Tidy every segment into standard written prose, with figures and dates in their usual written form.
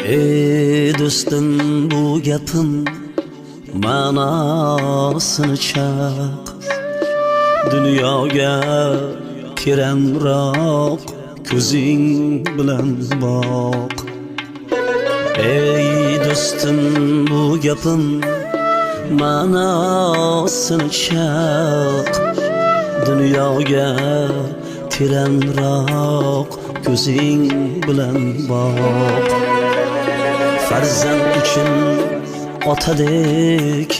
Ey do'stim, bu gapim ma'nosini chaq. Dunyoga kiramroq ko'zing bilan boq. Ey do'stim, bu gapim ma'nosini chaq. Dunyoga kiramroq ko'zing bilan boq. Farzand uchun otadek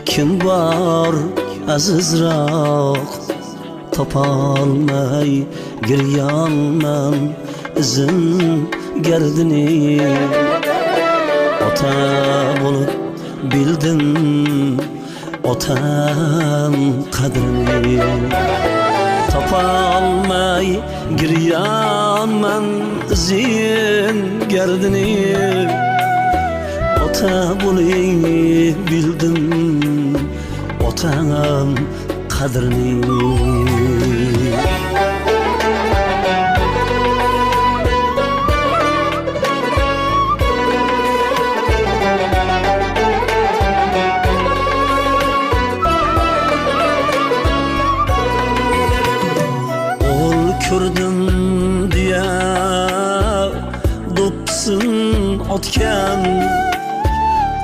kim bor azizroq? Topolmay giryonman izin gardini. Ota bo'lib bildim otam qadrini. Topolmay giryonman izin gardini. Ota bo'lib bildim otam qadrini. Ko'rdim diye do'psin otgan,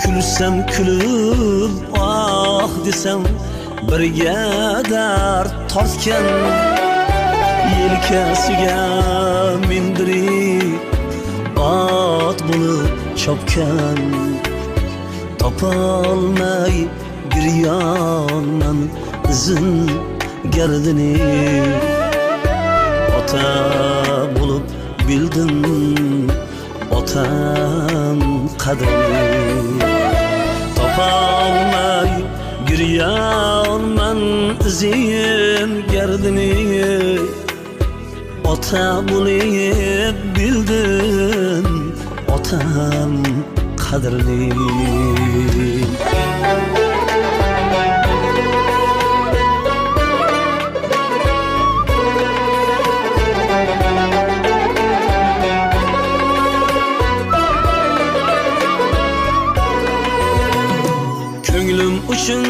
kulsam kulib ah desam birga dard tortgan. Yelkasiga mindirib ot bo'lib chopgan. Topolmay giryonman izin gardini. Ota bo'lib bildim otam qadrini. Topolmay giryonman izin gardini. Ota bo'lib bildim otam qadrini. Ko'nglim uchun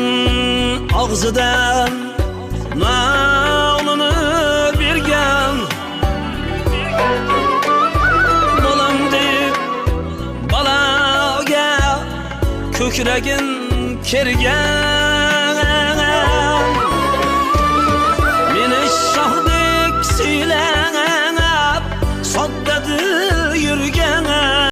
og'zidan nonini bergan. Bolam deb baloga ko'kragin kergan.